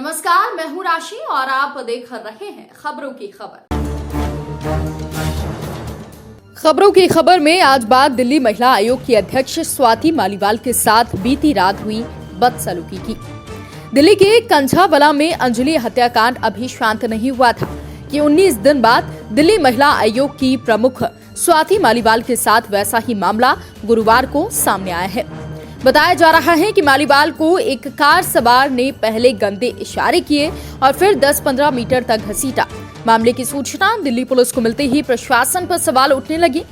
नमस्कार, मैं हूं राशि और आप देख रहे हैं खबरों की खबर। खबरों की खबर में आज बात दिल्ली महिला आयोग की अध्यक्ष स्वाति मालीवाल के साथ बीती रात हुई बदसलूकी की। दिल्ली के कंझावला में अंजलि हत्याकांड अभी शांत नहीं हुआ था कि 19 दिन बाद दिल्ली महिला आयोग की प्रमुख स्वाति मालीवाल के साथ वैसा ही मामला गुरुवार को सामने आया है। बताया जा रहा है कि मालीवाल को एक कार सवार ने पहले गंदे इशारे किए और फिर 10-15 मीटर तक घसीटा। मामले की सूचना दिल्ली पुलिस को मिलते ही प्रशासन पर सवाल उठने लगे।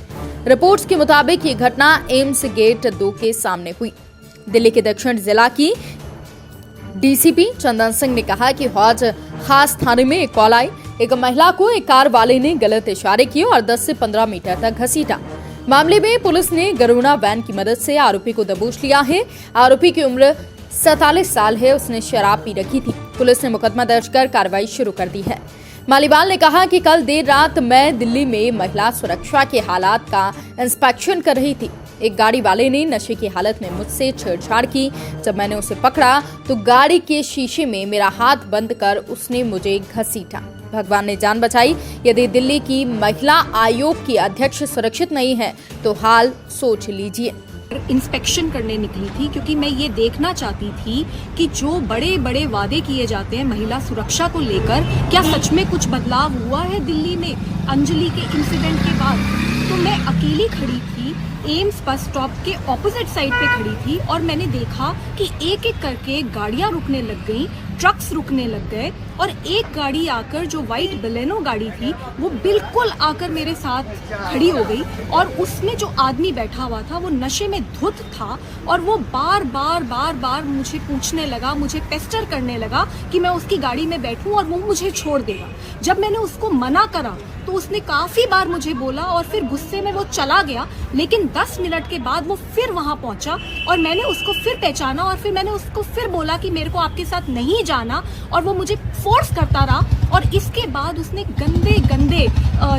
रिपोर्ट्स के मुताबिक ये घटना एम्स गेट 2 के सामने हुई। दिल्ली के दक्षिण जिला की डीसीपी चंदन सिंह ने कहा कि हौज खास थाने में एक कॉल आई। एक महिला को एक कार वाले ने गलत इशारे किए और 10 से 15 मीटर तक घसीटा। मामले में पुलिस ने गरुड़ा वैन की मदद से आरोपी को दबोच लिया है। आरोपी की उम्र 47 साल है। उसने शराब पी रखी थी। पुलिस ने मुकदमा दर्ज कर कार्रवाई शुरू कर दी है। मालीवाल ने कहा कि कल देर रात मैं दिल्ली में महिला सुरक्षा के हालात का इंस्पेक्शन कर रही थी। एक गाड़ी वाले ने नशे की हालत में मुझसे छेड़छाड़ की। जब मैंने उसे पकड़ा तो गाड़ी के शीशे में मेरा हाथ बंद कर उसने मुझे घसीटा। भगवान ने जान बचाई। यदि दिल्ली की महिला आयोग की अध्यक्ष सुरक्षित नहीं है तो हाल सोच लीजिए। इंस्पेक्शन करने निकली थी क्योंकि मैं ये देखना चाहती थी कि जो बड़े बड़े वादे किए जाते हैं महिला सुरक्षा को लेकर, क्या सच में कुछ बदलाव हुआ है दिल्ली में अंजलि के इंसिडेंट के बाद। तो मैं अकेली खड़ी थी, एम्स बस स्टॉप के ऑपोजिट साइड पे खड़ी थी और मैंने देखा कि एक एक करके गाड़ियां रुकने लग गई, ट्रक्स रुकने लग गए और एक गाड़ी आकर, जो व्हाइट बलेनो गाड़ी थी, वो बिल्कुल आकर मेरे साथ खड़ी हो गई और उसमें जो आदमी बैठा हुआ था वो नशे में धुत था और वो बार बार मुझे पूछने लगा, मुझे पेस्टर करने लगा कि मैं उसकी गाड़ी में बैठूं और वो मुझे छोड़ देगा। जब मैंने उसको मना करा तो उसने काफी बार मुझे बोला और फिर गुस्से में वो चला गया। लेकिन 10 मिनट के बाद वो फिर वहां पहुंचा और मैंने उसको फिर पहचाना और फिर मैंने उसको फिर बोला कि मेरे को आपके साथ नहीं जाना और वो मुझे फोर्स करता रहा। और इसके बाद उसने गंदे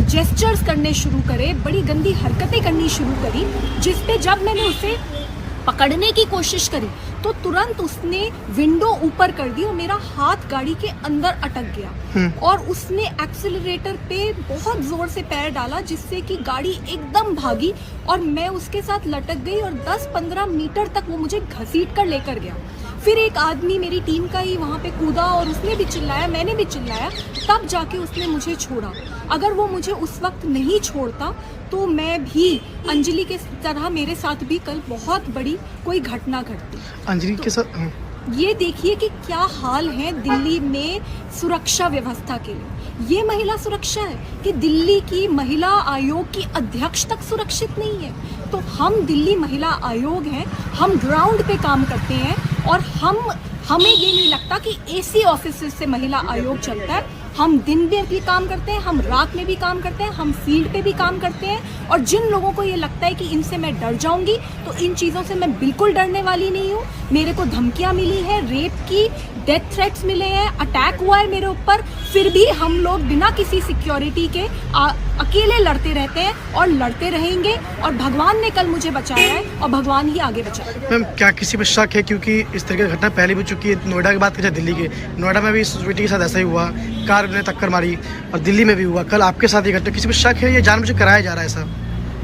जेस्चर्स करने शुरू करे, बड़ी गंदी हरकतें करनी शुरू करी, जिसपे जब मैंने उसे पकड़ने की कोशिश करी तो तुरंत उसने विंडो ऊपर कर दी और मेरा हाथ गाड़ी के अंदर अटक गया और उसने एक्सीलरेटर पे बहुत जोर से पैर डाला, जिससे कि गाड़ी एकदम भागी और मैं उसके साथ लटक गई और 10-15 मीटर तक वो मुझे घसीट कर लेकर गया। फिर एक आदमी मेरी टीम का ही वहाँ पे कूदा और उसने भी चिल्लाया, मैंने भी चिल्लाया, तब जाके उसने मुझे छोड़ा। अगर वो मुझे उस वक्त नहीं छोड़ता तो मैं भी अंजलि के तरह मेरे साथ भी कल बहुत बड़ी कोई घटना घटती। अंजलि के साथ ये देखिए कि क्या हाल है दिल्ली में सुरक्षा व्यवस्था के लिए। ये महिला सुरक्षा है कि दिल्ली की महिला आयोग की अध्यक्ष तक सुरक्षित नहीं है। तो हम दिल्ली महिला आयोग हैं, हम ग्राउंड पे काम करते हैं और हमें ये नहीं लगता कि एसी ऑफिस से महिला आयोग चलता है। हम दिन में भी काम करते हैं, हम रात में भी काम करते हैं, हम फील्ड पे भी काम करते हैं। और जिन लोगों को ये लगता है कि इनसे मैं डर जाऊंगी, तो इन चीज़ों से मैं बिल्कुल डरने वाली नहीं हूँ। मेरे को धमकियाँ मिली है, रेप की, डेथ थ्रेट्स मिले हैं, अटैक हुआ है मेरे ऊपर, फिर भी हम लोग बिना किसी सिक्योरिटी के अकेले लड़ते रहते हैं और लड़ते रहेंगे। और भगवान ने कल मुझे बचाया है और भगवान ही आगे बचाएगा। मैम, क्या किसी पर शक है, क्योंकि इस तरह की घटना पहले भी चुकी है। नोएडा की बात करें, दिल्ली के नोएडा में भी इस बेटी के साथ ऐसा ही हुआ, कार ने टक्कर मारी, और दिल्ली में भी हुआ। कल आपके साथ ये घटना, किसी पर शक है, ये जानबूझकर कराया जा रहा है ऐसा?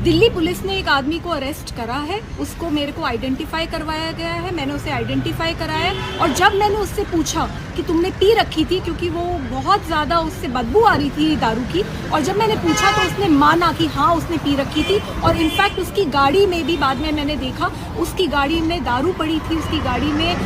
दिल्ली पुलिस ने एक आदमी को अरेस्ट करा है, उसको मेरे को आइडेंटिफाई करवाया गया है, मैंने उसे आइडेंटिफाई कराया है। और जब मैंने उससे पूछा कि तुमने पी रखी थी, क्योंकि वो बहुत ज़्यादा उससे बदबू आ रही थी दारू की, और जब मैंने पूछा तो उसने माना कि हाँ उसने पी रखी थी। और इनफैक्ट उसकी गाड़ी में भी बाद में मैंने देखा, उसकी गाड़ी में दारू पड़ी थी, उसकी गाड़ी में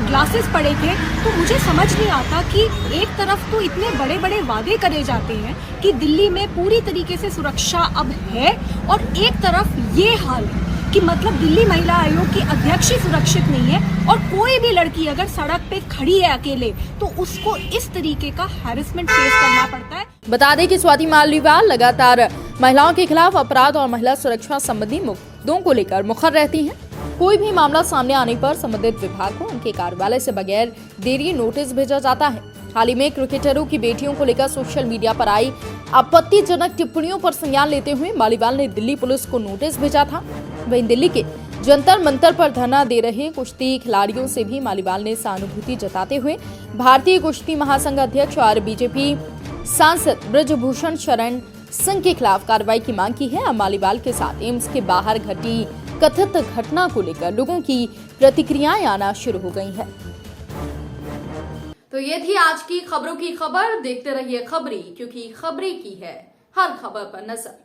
ग्लासेस पड़े थे। तो मुझे समझ नहीं आता कि एक तरफ तो इतने बड़े बड़े वादे करे जाते हैं कि दिल्ली में पूरी तरीके से सुरक्षा अब है, और एक तरफ ये हाल है कि मतलब दिल्ली महिला आयोग की अध्यक्ष ही सुरक्षित नहीं है और कोई भी लड़की अगर सड़क पे खड़ी है अकेले तो उसको इस तरीके का हैरेसमेंट फेस करना पड़ता है। बता दें कि स्वाति मालीवाल लगातार महिलाओं के खिलाफ अपराध और महिला सुरक्षा संबंधी मुद्दों को लेकर मुखर रहती हैं। कोई भी मामला सामने आने पर संबंधित विभाग को उनके कार्यालय से बगैर देरी नोटिस भेजा जाता है। हाल ही में क्रिकेटरों की बेटियों को लेकर सोशल मीडिया पर आई आपत्तिजनक टिप्पणियों पर संज्ञान लेते हुए मालीवाल ने दिल्ली पुलिस को नोटिस भेजा था। वहीं दिल्ली के जंतर मंतर पर धरना दे रहे कुश्ती खिलाड़ियों से भी मालीवाल ने सहानुभूति जताते हुए भारतीय कुश्ती महासंघ अध्यक्ष और बीजेपी सांसद ब्रजभूषण शरण सिंह के खिलाफ कार्रवाई की मांग की है। अब मालीवाल के साथ एम्स के बाहर घटी कथित घटना को लेकर लोगों की प्रतिक्रियाएं आना शुरू हो गई हैं। तो ये थी आज की खबरों की खबर। देखते रहिए खबरी, क्योंकि खबरी की है हर खबर पर नजर।